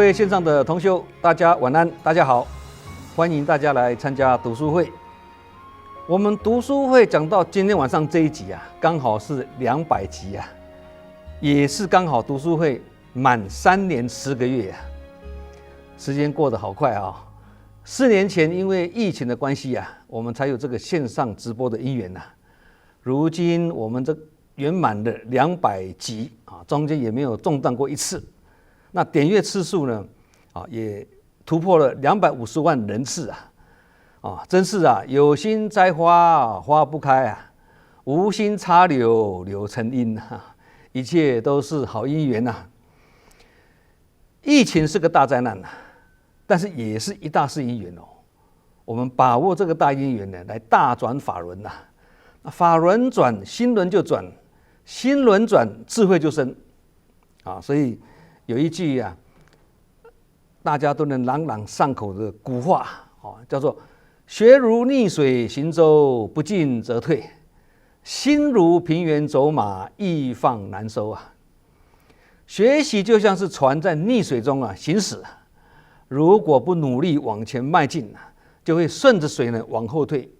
位线上的同修，大家晚安，大家好，欢迎大家来参加读书会。我们读书会讲到今天晚上这一集啊，刚好是200集啊，也是刚好读书会满3年10个月啊，时间过得好快啊！4年前因为疫情的关系啊，我们才有这个线上直播的因缘呐。如今我们这圆满的200集啊，中间也没有中断过一次。那点阅次数呢，也突破了250万人次啊，真是啊，有心栽花花不开啊，无心插柳柳成荫啊，一切都是好因缘呐。疫情是个大灾难呐，但是也是一大事因缘哦。我们把握这个大因缘呢，来大转法轮呐。法轮转，心轮就转，心轮转，智慧就生啊。所以有一句啊，大家都能朗朗上口的古话叫做“学如逆水行舟，不进则退；心如平原走马，易放难收啊。”学习就像是船在逆水中行驶，如果不努力往前迈进就会顺着水呢往后退。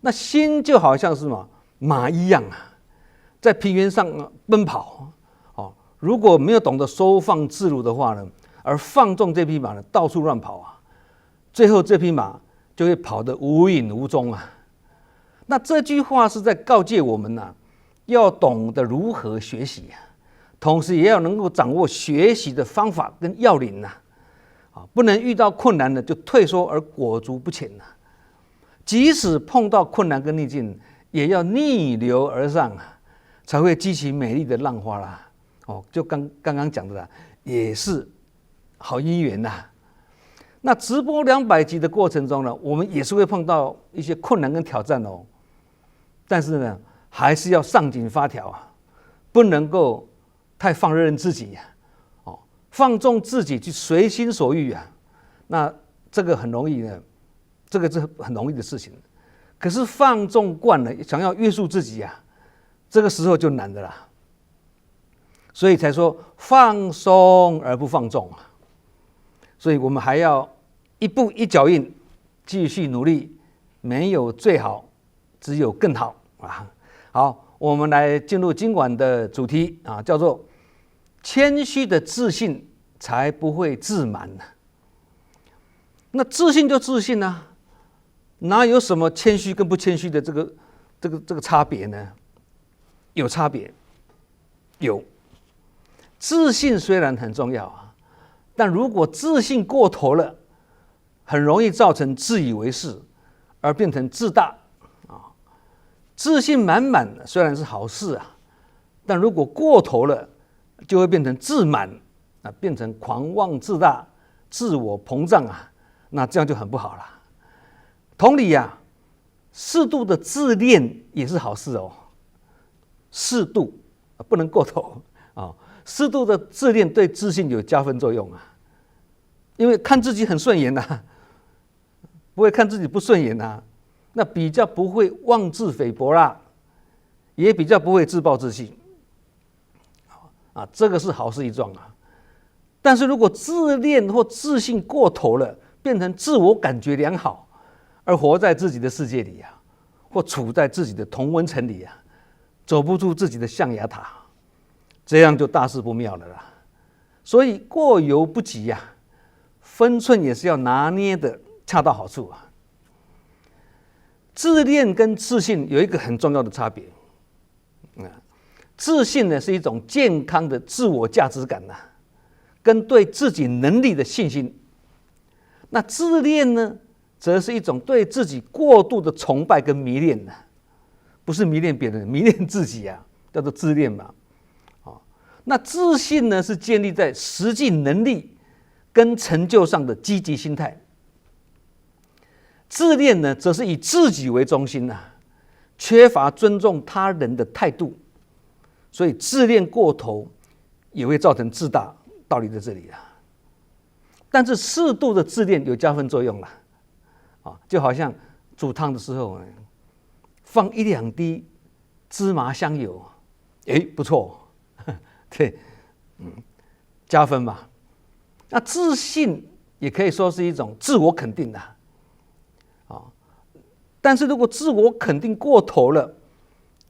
那心就好像是马一样在平原上奔跑如果没有懂得收放自如的话呢，而放纵这匹马呢到处乱跑最后这匹马就会跑得无影无踪那这句话是在告诫我们要懂得如何学习同时也要能够掌握学习的方法跟要领不能遇到困难呢就退缩而裹足不前即使碰到困难跟逆境，也要逆流而上才会激起美丽的浪花啦。就刚刚讲的也是好因缘呐。那直播200集的过程中呢，我们也是会碰到一些困难跟挑战但是呢，还是要上紧发条不能够太放任自己放纵自己去随心所欲那这个很容易呢，这个是很容易的事情。可是放纵惯了，想要约束自己这个时候就难的啦。所以才说放松而不放纵所以我们还要一步一脚印继续努力，没有最好，只有更好好，我们来进入今晚的主题叫做谦虚的自信才不会自满那自信就自信哪有什么谦虚跟不谦虚的这个差别呢？有差别，有。自信虽然很重要但如果自信过头了，很容易造成自以为是，而变成自大自信满满虽然是好事但如果过头了，就会变成自满变成狂妄自大、自我膨胀那这样就很不好了。同理适度的自恋也是好事适度不能过头适度的自恋对自信有加分作用因为看自己很顺眼不会看自己不顺眼那比较不会妄自菲薄啦，也比较不会自暴自弃这个是好事一桩但是如果自恋或自信过头了，变成自我感觉良好，而活在自己的世界里或处在自己的同温层里走不出自己的象牙塔，这样就大事不妙了啦。所以过犹不及分寸也是要拿捏的恰到好处自恋跟自信有一个很重要的差别自信呢是一种健康的自我价值感跟对自己能力的信心。那自恋呢，则是一种对自己过度的崇拜跟迷恋不是迷恋别人，迷恋自己叫做自恋嘛。那自信呢，是建立在实际能力跟成就上的积极心态。自恋呢，则是以自己为中心缺乏尊重他人的态度，所以自恋过头也会造成自大，道理在这里但是适度的自恋有加分作用就好像煮汤的时候放1-2滴芝麻香油，不错，对，加分嘛。那自信也可以说是一种自我肯定的但是如果自我肯定过头了，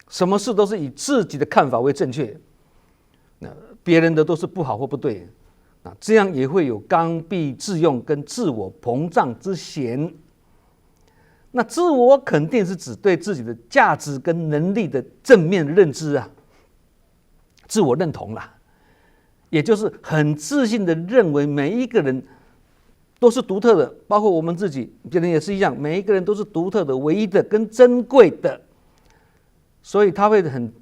什么事都是以自己的看法为正确，那别人的都是不好或不对，这样也会有刚愎自用跟自我膨胀之嫌。那自我肯定是指对自己的价值跟能力的正面认知自我认同也就是很自信的认为每一个人都是独特的，包括我们自己，别人也是一样，每一个人都是独特的、唯一的跟珍贵的，所以他会很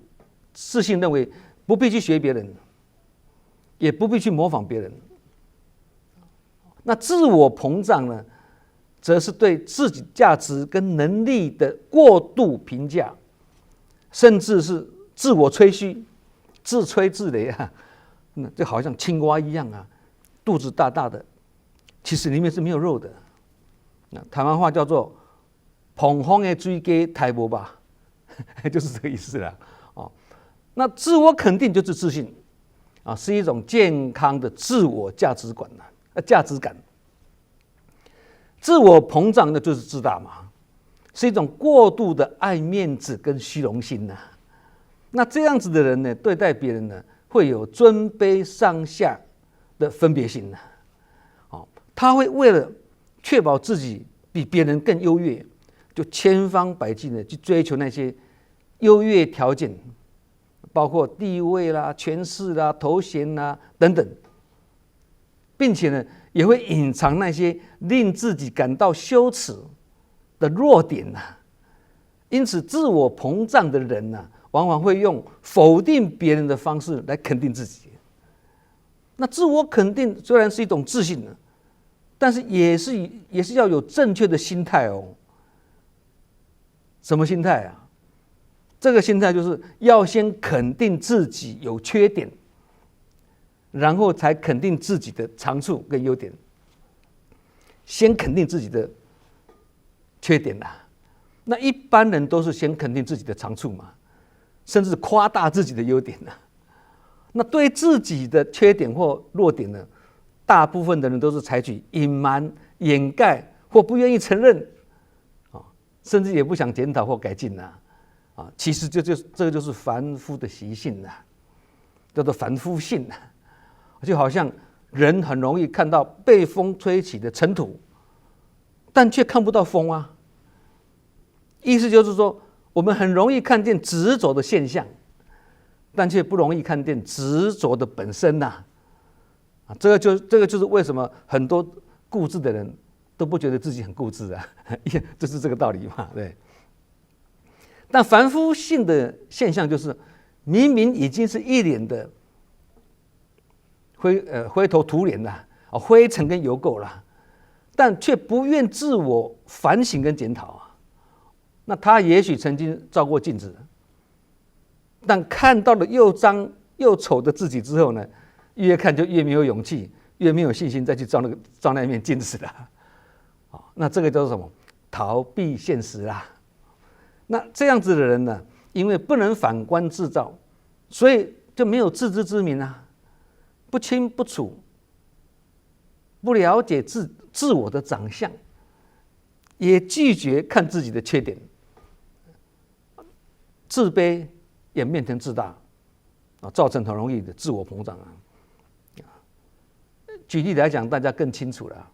自信认为不必去学别人，也不必去模仿别人。那自我膨胀呢，则是对自己价值跟能力的过度评价，甚至是自我吹嘘、自吹自擂就好像青蛙一样肚子大大的，其实里面是没有肉的。台湾话叫做“捧风的水鸡抬不吧”，就是这个意思啦。那自我肯定就是自信是一种健康的自我价值观价值感。自我膨胀的就是自大嘛，是一种过度的爱面子跟虚荣心那这样子的人呢，对待别人呢，会有尊卑上下的分别心他会为了确保自己比别人更优越，就千方百计的去追求那些优越条件，包括地位啦、权势啦、头衔啦等等，并且呢，也会隐藏那些令自己感到羞耻的弱点因此，自我膨胀的人往往会用否定别人的方式来肯定自己。那自我肯定虽然是一种自信但是也是要有正确的心态什么心态这个心态就是要先肯定自己有缺点，然后才肯定自己的长处跟优点。先肯定自己的缺点那一般人都是先肯定自己的长处嘛，甚至夸大自己的优点那对自己的缺点或弱点呢，大部分的人都是采取隐瞒、掩盖或不愿意承认甚至也不想检讨或改进其实这个就是凡夫的习性叫做凡夫性就好像人很容易看到被风吹起的尘土，但却看不到风意思就是说，我们很容易看见执着的现象，但却不容易看见执着的本身这个就是为什么很多固执的人都不觉得自己很固执就是这个道理嘛，对。但凡夫性的现象就是，明明已经是一脸的灰头土脸灰尘跟油垢了，但却不愿自我反省跟检讨那他也许曾经照过镜子，但看到了又脏又丑的自己之后呢，越看就越没有勇气，越没有信心再去照那面镜子那这个叫做什么？逃避现实那这样子的人呢，因为不能反观自照，所以就没有自知之明不清不楚，不了解自我的长相，也拒绝看自己的缺点，自卑演变成自大造成很容易的自我膨胀举例来讲，大家更清楚了。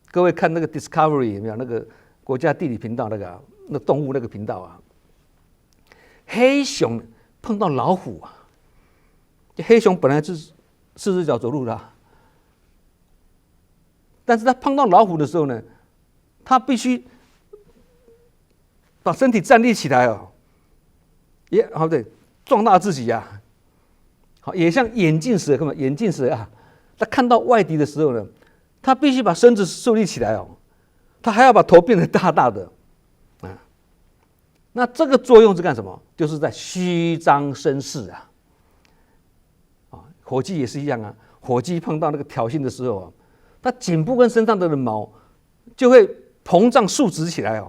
各位看那个 Discovery 有没有？那个国家地理频道那动物那个频道黑熊碰到老虎黑熊本来是4只脚走路的但是他碰到老虎的时候呢，他必须把身体站立起来也好对，壮大自己好，也像眼镜蛇，看嘛，眼镜蛇他看到外敌的时候呢，他必须把身子竖立起来他还要把头变得大大的那这个作用是干什么？就是在虚张声势火鸡也是一样火鸡碰到那个挑衅的时候它颈部跟身上的毛就会膨胀竖直起来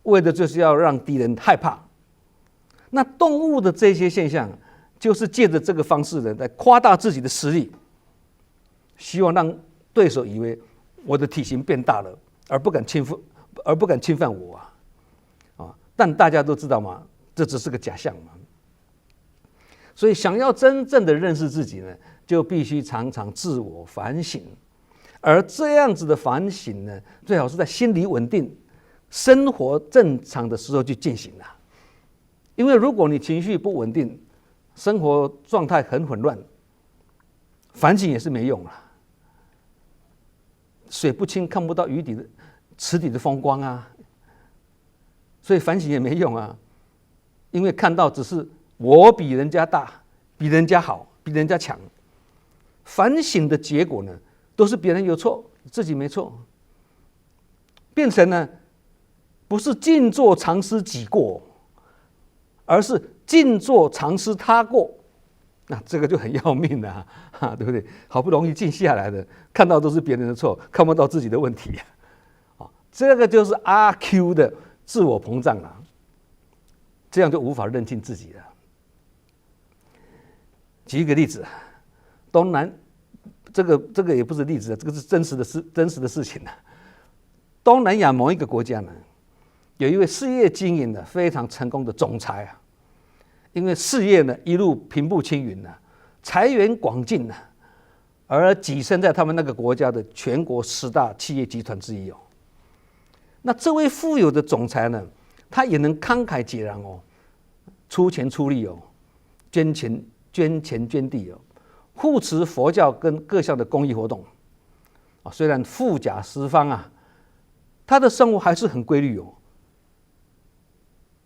为的就是要让敌人害怕。那动物的这些现象，就是借着这个方式来夸大自己的实力希望让对手以为我的体型变大了，而不敢侵犯我但大家都知道嘛，这只是个假象嘛。所以想要真正的认识自己呢，就必须常常自我反省。而这样子的反省呢，最好是在心理稳定、生活正常的时候去进行啊。因为如果你情绪不稳定，生活状态很混乱，反省也是没用啊。水不清，看不到池底的风光啊，所以反省也没用啊。因为看到只是我比人家大，比人家好，比人家强。反省的结果呢，都是别人有错，自己没错，变成呢，不是尽做常思己过，而是尽做常思他过。那这个就很要命了对不对？好不容易静下来的，看到都是别人的错，看不到自己的问题这个就是阿 Q 的自我膨胀了，这样就无法认清自己了。举一个例子，东南这个也不是例子，这个是真实的事情东南亚某一个国家呢，有一位事业经营的非常成功的总裁因为事业呢一路平步青云财源广进而跻身在他们那个国家的全国10大企业集团之一那这位富有的总裁呢，他也能慷慨解囊出钱出力捐钱捐地护持佛教跟各项的公益活动虽然富甲十方他的生活还是很规律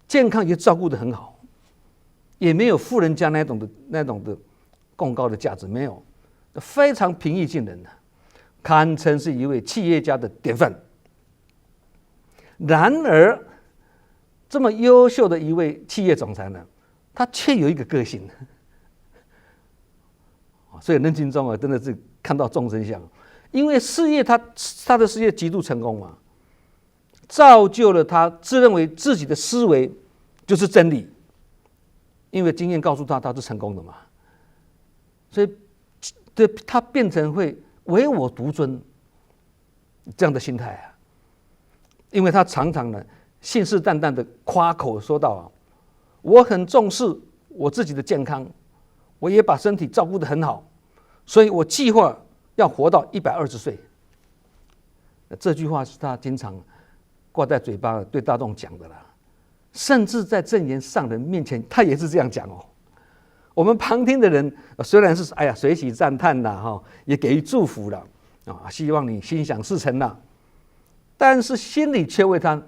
健康也照顾得很好，也没有富人家那种的更高的价值，没有，非常平易近人堪称是一位企业家的典范。然而，这么优秀的一位企业总裁呢，他却有一个个性所以任敬忠真的是看到众生相，因为他的事业极度成功嘛，造就了他自认为自己的思维就是真理，因为经验告诉他是成功的嘛，所以他变成会唯我独尊这样的心态因为他常常呢信誓旦旦的夸口说道我很重视我自己的健康，我也把身体照顾得很好，所以我计划要活到120岁。这句话是他经常挂在嘴巴对大众讲的啦，甚至在证言上人面前他也是这样讲我们旁听的人虽然是随喜赞叹也给予祝福了希望你心想事成了，但是心里却为他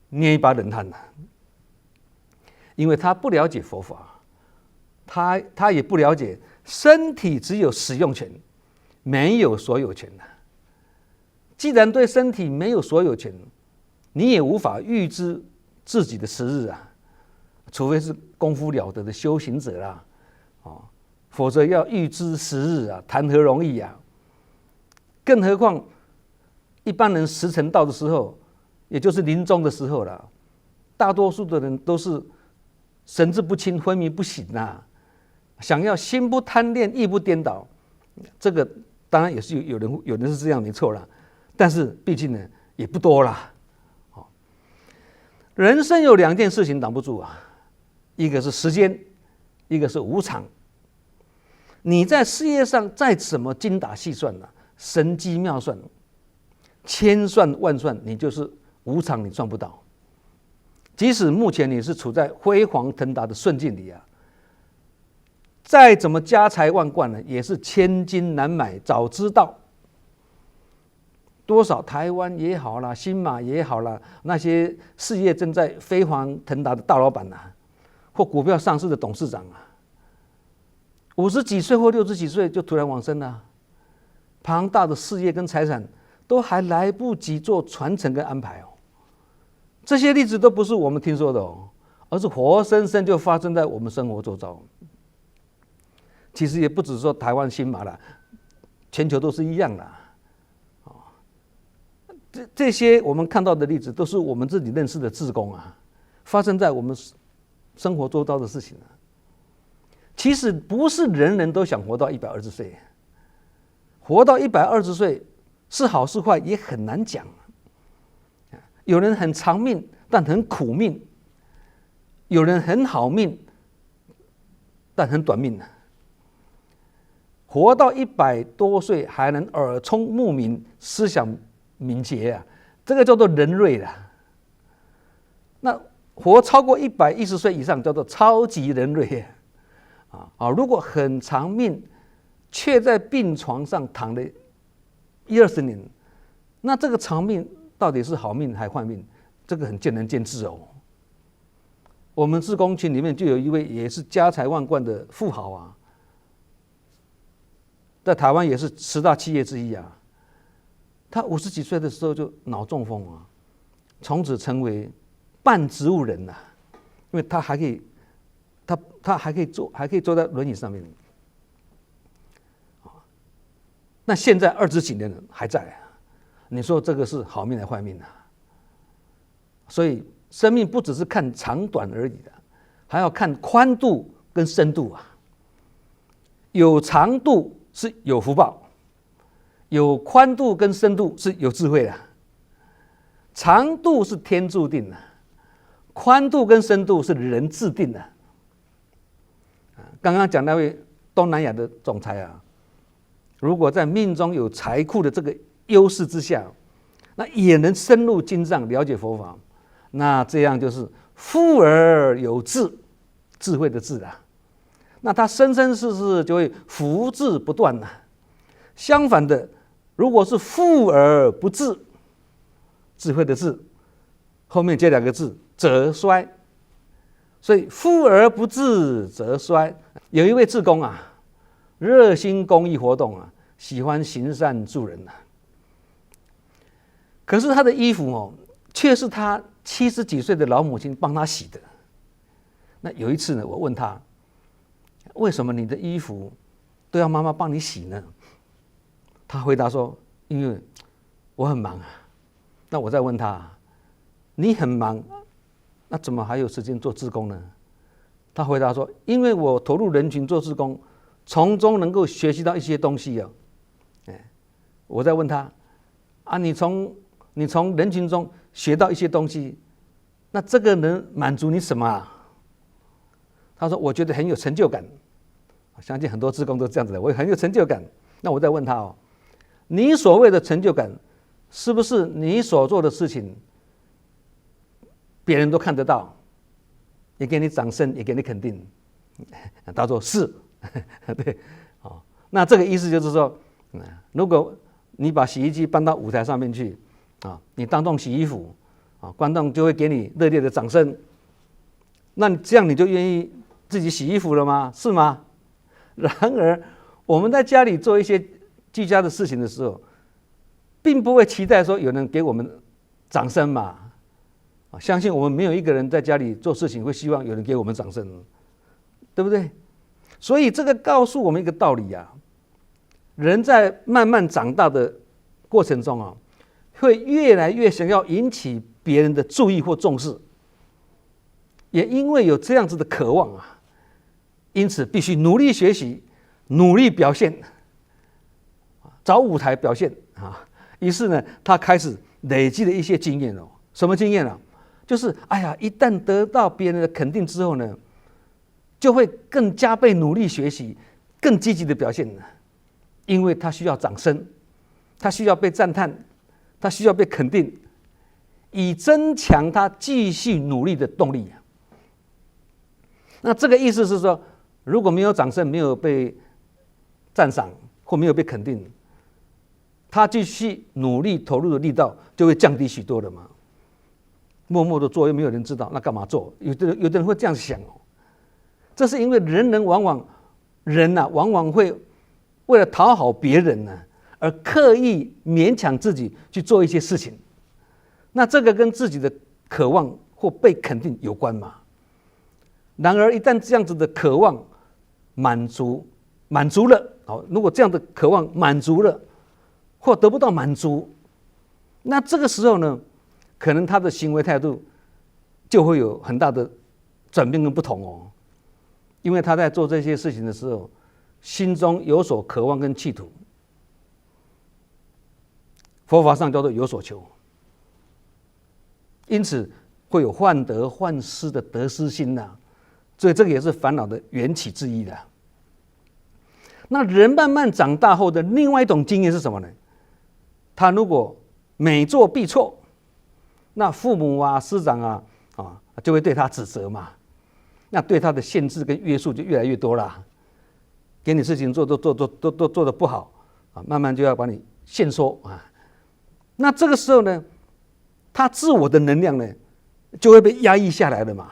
捏一把冷汗因为他不了解佛法，他也不了解身体只有使用权，没有所有权既然对身体没有所有权，你也无法预知自己的时日除非是功夫了得的修行者啦否则要预知时日谈何容易更何况一般人时辰到的时候，也就是临终的时候了，大多数的人都是神志不清、昏迷不醒想要心不贪恋、意不颠倒，这个当然也是有人是这样没错啦，但是毕竟呢也不多啦。人生有2件事情挡不住一个是时间，一个是无常。你在事业上再怎么精打细算神机妙算，千算万算，你就是无常，你赚不到。即使目前你是处在辉煌腾达的顺境里再怎么家财万贯呢，也是千金难买早知道。多少台湾也好啦，新马也好啦，那些事业正在飞黄腾达的大老板或股票上市的董事长50几岁或60几岁就突然往生了，庞大的事业跟财产都还来不及做传承跟安排这些例子都不是我们听说的而是活生生就发生在我们生活周遭。其实也不只说台湾新马啦，全球都是一样的这些我们看到的例子都是我们自己认识的志工发生在我们生活周遭的事情其实不是人人都想活到120岁，活到120岁是好是坏也很难讲。有人很长命，但很苦命；有人很好命，但很短命。活到100多岁还能耳聪目明、思想敏捷啊，这个叫做人瑞啦。那活超过110岁以上叫做超级人瑞啊！如果很长命，却在病床上躺了10-20年，那这个长命到底是好命还坏命？这个很见仁见智哦。我们志工群里面就有一位也是家财万贯的富豪啊，在台湾也是10大企业之一啊。他50几岁的时候就脑中风啊，从此成为半植物人啊，因为他还可以，他还可以坐在轮椅上面。那现在20几年还在啊，你说这个是好命还是坏命啊？所以生命不只是看长短而已的，还要看宽度跟深度啊。有长度是有福报，有宽度跟深度是有智慧的。长度是天注定的，宽度跟深度是人制定的。刚刚讲那位东南亚的总裁啊，如果在命中有财库的这个优势之下，那也能深入经藏了解佛法，那这样就是富而有智，智慧的智啊。那他生生世世就会福智不断啊。相反的，如果是富而不智，智慧的智后面接2个字，则衰。所以富而不智则衰。有一位志工啊，热心公益活动啊，喜欢行善助人啊。可是他的衣服哦，却是他70几岁的老母亲帮他洗的。那有一次呢，我问他，为什么你的衣服都要妈妈帮你洗呢？他回答说，因为我很忙啊。那我再问他，你很忙，那怎么还有时间做志工呢？他回答说，因为我投入人群做志工，从中能够学习到一些东西啊。我再问他，啊，你从人群中学到一些东西，那这个能满足你什么啊？他说，我觉得很有成就感。我相信很多志工都这样子的，我很有成就感。那我再问他哦，你所谓的成就感，是不是你所做的事情别人都看得到，也给你掌声，也给你肯定？他说是。对，那这个意思就是说，如果你把洗衣机搬到舞台上面去啊，你当众洗衣服啊，观众就会给你热烈的掌声。那这样你就愿意自己洗衣服了吗？是吗？然而我们在家里做一些居家的事情的时候，并不会期待说有人给我们掌声嘛。相信我们没有一个人在家里做事情会希望有人给我们掌声，对不对？所以这个告诉我们一个道理啊，人在慢慢长大的过程中啊，会越来越想要引起别人的注意或重视，也因为有这样子的渴望啊，因此必须努力学习，努力表现，找舞台表现啊。于是呢，他开始累积了一些经验哦。什么经验啊？就是一旦得到别人的肯定之后呢，就会更加倍努力学习，更积极的表现，因为他需要掌声，他需要被赞叹，他需要被肯定，以增强他继续努力的动力。那这个意思是说，如果没有掌声，没有被赞赏或没有被肯定，他继续努力投入的力道就会降低许多了嘛。默默的做又没有人知道，那干嘛做？有的人会这样想哦。这是因为人往往会为了讨好别人呢，而刻意勉强自己去做一些事情。那这个跟自己的渴望或被肯定有关嘛？然而一旦这样子的渴望满足了，如果这样的渴望满足了，或得不到满足，那这个时候呢，可能他的行为态度就会有很大的转变跟不同哦。因为他在做这些事情的时候，心中有所渴望跟企图，佛法上叫做有所求，因此会有患得患失的得失心呐，所以这个也是烦恼的缘起之一的。那人慢慢长大后的另外一种经验是什么呢？他如果每做必错，那父母啊、师长啊就会对他指责嘛，那对他的限制跟约束就越来越多啦。给你事情做都做得不好啊，慢慢就要把你限缩啊。那这个时候呢，他自我的能量呢就会被压抑下来了嘛，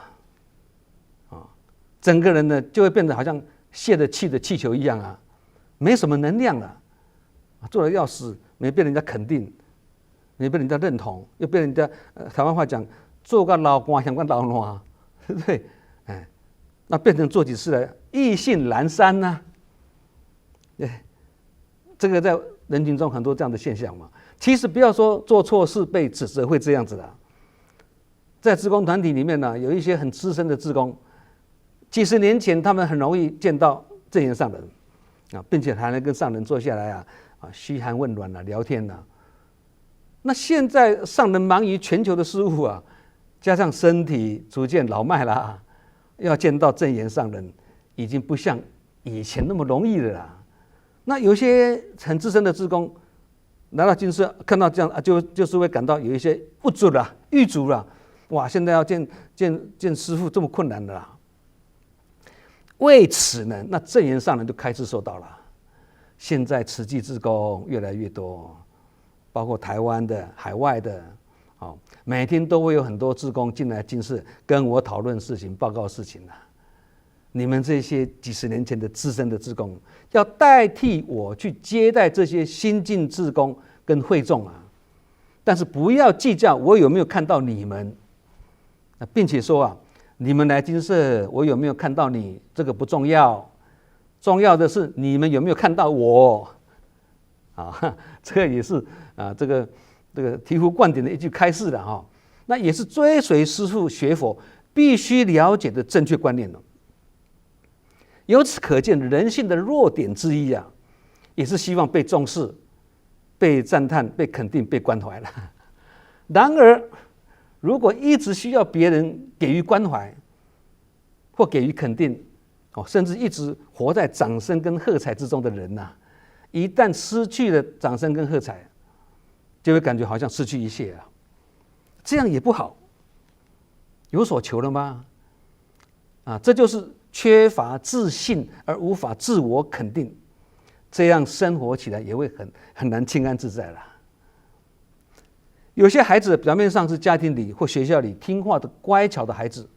整个人呢就会变得好像泄了气的气球一样啊，没什么能量了，做得要死，没被人家肯定，没被人家认同，又被人家台湾话讲做个老官想个老卵，对不对？那变成做起事来意兴阑珊呐。这个在人群中很多这样的现象嘛。其实不要说做错事被指责会这样子的，在志工团体里面呢，有一些很资深的志工，几十年前他们很容易见到正言上人啊，并且还能跟上人坐下来嘘寒问暖聊天啊。那现在上人忙于全球的事务啊，加上身体逐渐老迈啦，要见到正言上人已经不像以前那么容易了啦。那有些很资深的志工来到金舍，看到这样就是会感到有一些不足了、郁卒了。哇，现在要见师父这么困难的啦。为此呢，那正言上人就开始受到了。现在慈济志工越来越多，包括台湾的、海外的，每天都会有很多志工进来金舍跟我讨论事情、报告事情啊。你们这些几十年前的资深的志工，要代替我去接待这些新进志工跟会众啊，但是不要计较我有没有看到你们，并且说你们来金舍，我有没有看到你，这个不重要，重要的是你们有没有看到我这个也是这个醍醐灌顶的一句开示的那也是追随师父学佛必须了解的正确观念了。由此可见，人性的弱点之一也是希望被重视、被赞叹、被肯定、被关怀了。然而，如果一直需要别人给予关怀或给予肯定，甚至一直活在掌声跟喝彩之中的人一旦失去了掌声跟喝彩，就会感觉好像失去一切了。这样也不好。有所求了吗？这就是缺乏自信而无法自我肯定，这样生活起来也会很难清安自在了。有些孩子表面上是家庭里或学校里听话的乖巧的孩子，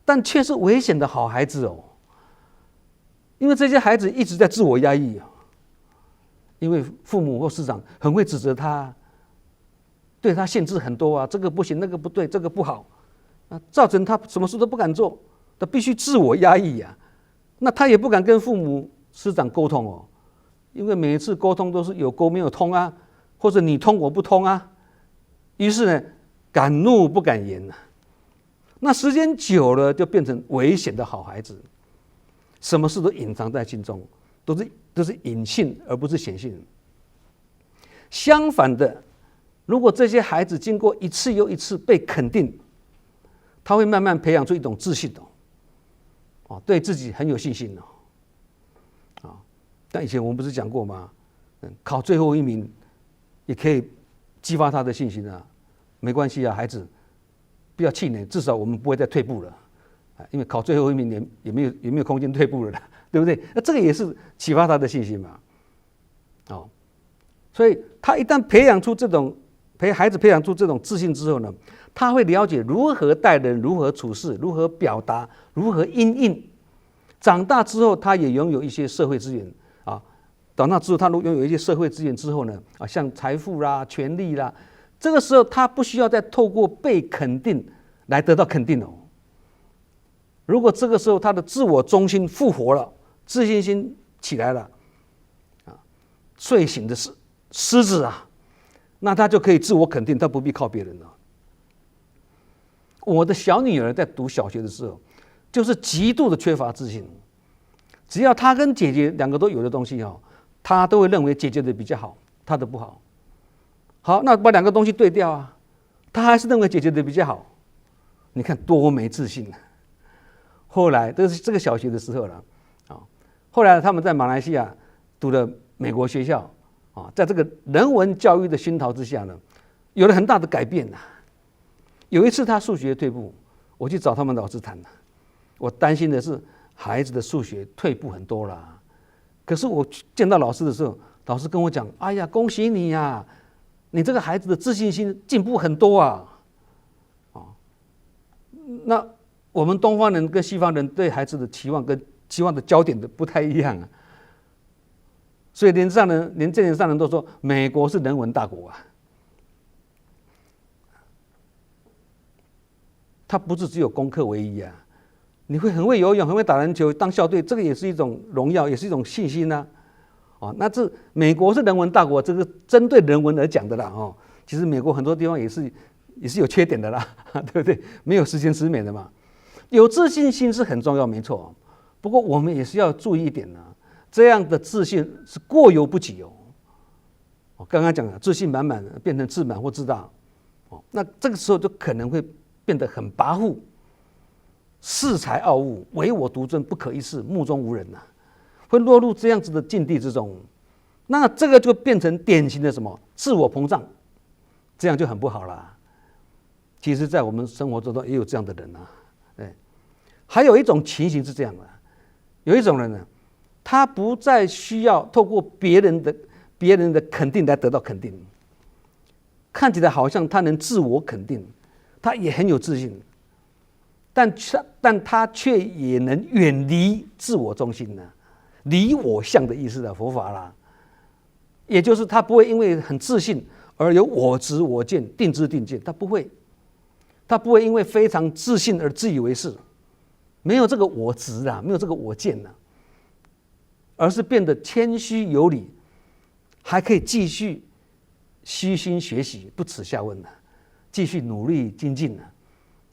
但却是危险的好孩子因为这些孩子一直在自我压抑因为父母或师长很会指责他，对他限制很多这个不行，那个不对，这个不好造成他什么事都不敢做，他必须自我压抑那他也不敢跟父母师长沟通因为每一次沟通都是有沟没有通或者你通我不通于是呢，敢怒不敢言那时间久了就变成危险的好孩子，什么事都隐藏在心中，都是隐性而不是显性。相反的，如果这些孩子经过一次又一次被肯定，他会慢慢培养出一种自信对自己很有信心但以前我们不是讲过吗？考最后一名也可以激发他的信心没关系孩子，不要气馁，至少我们不会再退步了因为考最后一名也没有空间退步了对不对？那这个也是启发他的信心嘛所以他一旦陪孩子培养出这种自信之后呢，他会了解如何待人、如何处事、如何表达、如何因应。长大之后，他也拥有一些社会资源长大之后，他如果拥有一些社会资源之后呢像财富啦、权力啦，这个时候他不需要再透过被肯定来得到肯定如果这个时候他的自我中心复活了，自信心起来了睡醒的狮子那他就可以自我肯定，他不必靠别人了。我的小女儿在读小学的时候，就是极度的缺乏自信。只要她跟姐姐两个都有的东西她都会认为姐姐的比较好，她的不好好，那把两个东西对调啊，他还是认为姐姐的比较好。你看多没自信啊！后来这个小学的时候了啊，后来他们在马来西亚读了美国学校啊，在这个人文教育的熏陶之下呢，有了很大的改变呐。有一次他数学退步，我去找他们老师谈了，我担心的是孩子的数学退步很多了。可是我见到老师的时候，老师跟我讲：“哎呀，恭喜你呀，你这个孩子的自信心进步很多啊！”那我们东方人跟西方人对孩子的期望跟期望的焦点都不太一样啊，所以连这点上人都说美国是人文大国啊，它不是只有功课唯一啊，你会很会游泳，很会打篮球，当校队，这个也是一种荣耀，也是一种信心啊。那这美国是人文大国，这个针对人文而讲的啦哦。其实美国很多地方也是有缺点的啦，对不对？没有十全十美的嘛。有自信心是很重要，没错。不过我们也是要注意一点呢，这样的自信是过犹不及哦。我刚刚讲了，自信满满变成自满或自大，那这个时候就可能会变得很跋扈、恃才傲物、唯我独尊、不可一世、目中无人呐，会落入这样子的境地之中。那这个就变成典型的什么自我膨胀，这样就很不好啦。其实，在我们生活中也有这样的人啊。还有一种情形是这样的，有一种人呢，他不再需要透过别人的肯定来得到肯定，看起来好像他能自我肯定，他也很有自信，但他却也能远离自我中心呢，离我相的意思的佛法啦，也就是他不会因为很自信而有我执我见、定知定见，他不会因为非常自信而自以为是。没有这个我执啊，没有这个我见啊，而是变得谦虚有礼，还可以继续虚心学习，不耻下问啊，继续努力精进啊。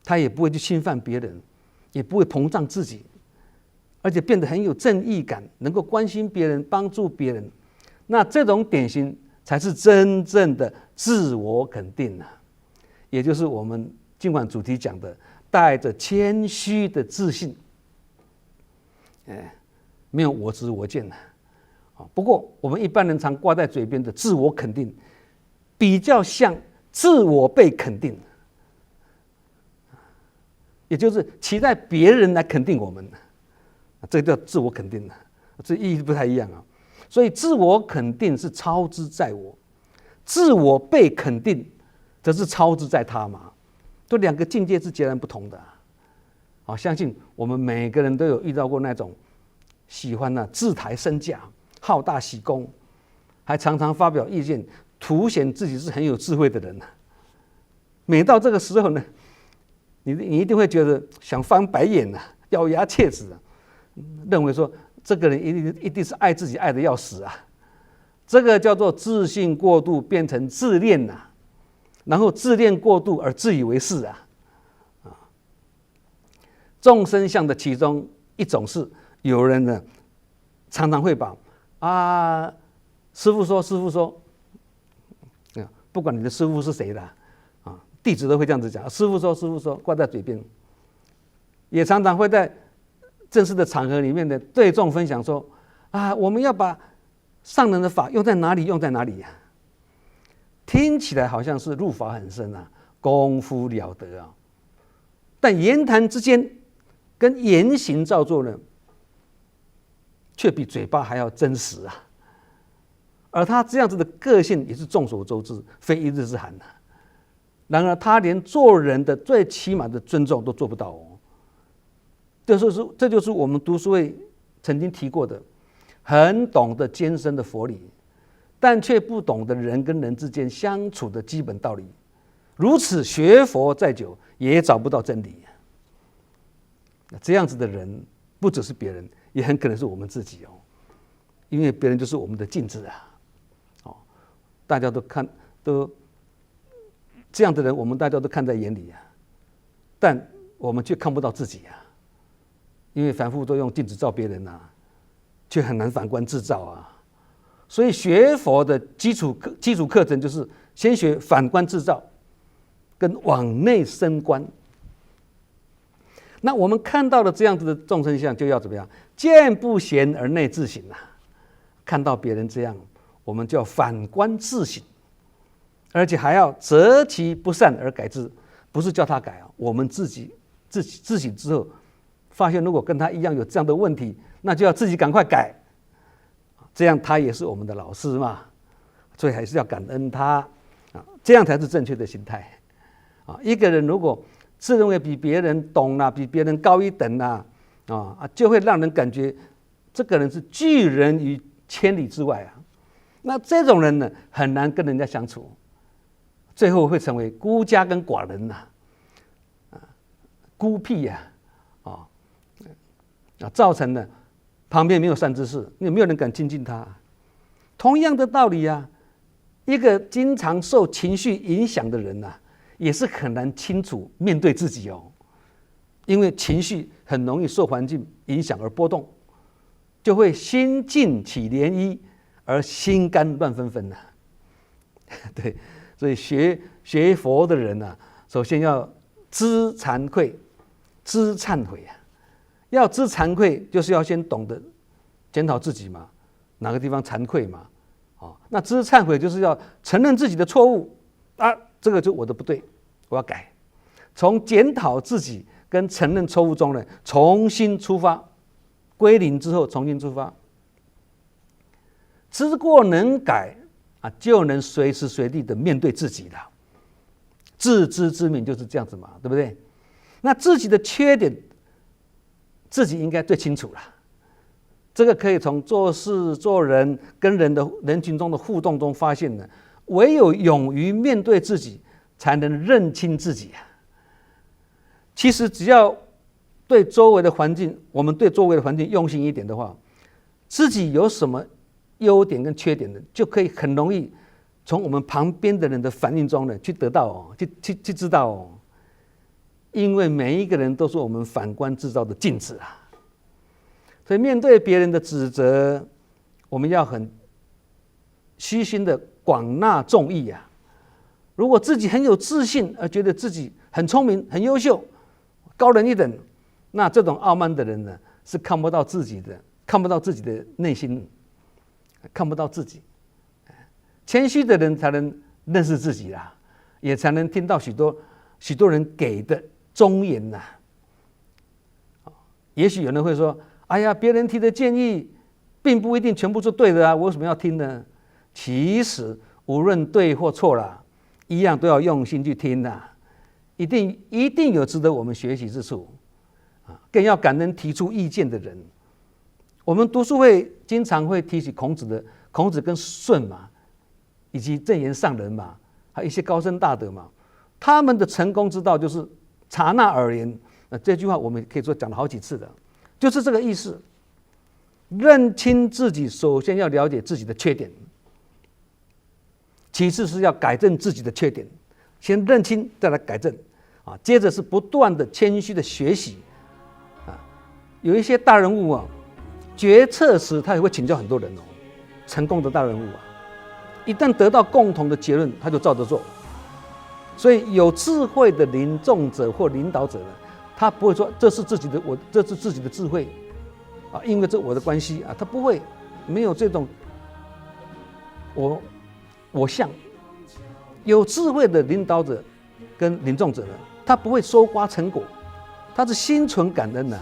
他也不会去侵犯别人，也不会膨胀自己，而且变得很有正义感，能够关心别人，帮助别人。那这种典型才是真正的自我肯定啊，也就是我们今晚主题讲的。带着谦虚的自信，没有我执我见的。不过我们一般人常挂在嘴边的自我肯定，比较像自我被肯定，也就是期待别人来肯定我们，这叫自我肯定，这意义不太一样啊。所以自我肯定是操之在我，自我被肯定则是操之在他嘛。这两个境界是截然不同的相信我们每个人都有遇到过那种喜欢自抬身价、好大喜功，还常常发表意见，凸显自己是很有智慧的人。每到这个时候呢，你一定会觉得想翻白眼咬牙切齿认为说这个人一定是爱自己爱得要死啊。这个叫做自信过度变成自恋然后自恋过度而自以为是众生相的其中一种是有人呢常常会把师父说不管你的师父是谁的弟子都会这样子讲，师父说挂在嘴边，也常常会在正式的场合里面的对众分享说我们要把上人的法用在哪里听起来好像是入法很深功夫了得但言谈之间跟言行照做呢，却比嘴巴还要真实而他这样子的个性也是众所周知，非一日之寒然而他连做人的最起码的尊重都做不到这就是我们读书会曾经提过的，很懂得艰深的佛理，但却不懂得人跟人之间相处的基本道理，如此学佛再久也找不到真理。这样子的人不只是别人，也很可能是我们自己因为别人就是我们的镜子大家都这样的人，我们大家都看在眼里但我们却看不到自己因为凡夫都用镜子照别人却很难反观自照所以学佛的基础课程就是先学反观自照，跟往内深观。那我们看到了这样子的众生相，就要怎么样？见不贤而内自省啊！看到别人这样，我们就要反观自省，而且还要择其不善而改之，不是叫他改啊，我们自己自省之后，发现如果跟他一样有这样的问题，那就要自己赶快改，这样他也是我们的老师嘛，所以还是要感恩他啊，这样才是正确的心态啊。一个人如果自认为比别人懂啦，比别人高一等啦，就会让人感觉这个人是拒人于千里之外啊。那这种人呢，很难跟人家相处，最后会成为孤家跟寡人呐，孤僻呀，造成了旁边没有善知识，没有人敢亲近他。同样的道理啊，一个经常受情绪影响的人呐，也是很难清楚面对自己哦，因为情绪很容易受环境影响而波动，就会心境起涟漪，而心肝乱纷纷呐。对，所以学佛的人啊，首先要知惭愧，知忏悔啊。要知惭愧，就是要先懂得检讨自己嘛，哪个地方惭愧嘛。那知忏悔就是要承认自己的错误啊，这个就我的不对，我要改。从检讨自己跟承认错误中呢，重新出发，归零之后重新出发。知过能改啊，就能随时随地的面对自己了。自知之明就是这样子嘛，对不对？那自己的缺点，自己应该最清楚了。这个可以从做事做人跟人群中的互动中发现的。唯有勇于面对自己，才能认清自己啊。其实只要对周围的环境，我们对周围的环境用心一点的话，自己有什么优点跟缺点的，就可以很容易从我们旁边的人的反应中呢，去得到去知道因为每一个人都是我们反观自照的镜子啊。所以面对别人的指责，我们要很虚心的广纳众议啊。如果自己很有自信，而觉得自己很聪明、很优秀、高人一等，那这种傲慢的人呢，是看不到自己的内心，看不到自己。谦虚的人才能认识自己啦，也才能听到许多人给的忠言呐。也许有人会说：“哎呀，别人提的建议，并不一定全部是对的啊，我为什么要听呢？”其实无论对或错啦，一样都要用心去听啦，一定有值得我们学习之处啊！更要感恩提出意见的人。我们读书会经常会提起孔子跟舜嘛，以及正言上人嘛，还有一些高僧大德嘛，他们的成功之道就是察纳耳言。这句话我们可以说讲了好几次的，就是这个意思。认清自己，首先要了解自己的缺点，其次是要改正自己的缺点，先认清再来改正啊。接着是不断的谦虚的学习啊。有一些大人物啊，决策时他也会请教很多人哦。成功的大人物啊，一旦得到共同的结论，他就照着做。所以有智慧的领众者或领导者呢，他不会说这是自己的智慧啊，因为这我的关系啊，他不会，没有这种我相。有智慧的领导者跟领众者呢，他不会搜刮成果，他是心存感恩的，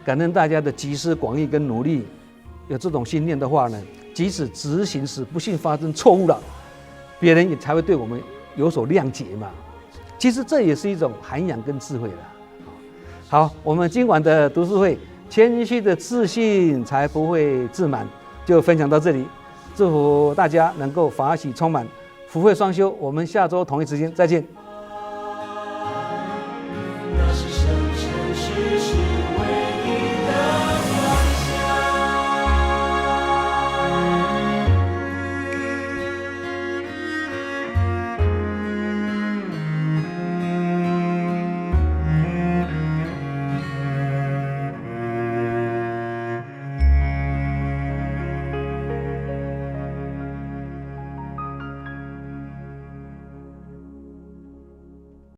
感恩大家的集思广益跟努力。有这种信念的话呢，即使执行时不幸发生错误了，别人也才会对我们有所谅解嘛。其实这也是一种涵养跟智慧了。好，我们今晚的读书会，谦虚的自信才不会自满，就分享到这里。祝福大家能够法喜充满，福慧双修。我们下周同一时间再见。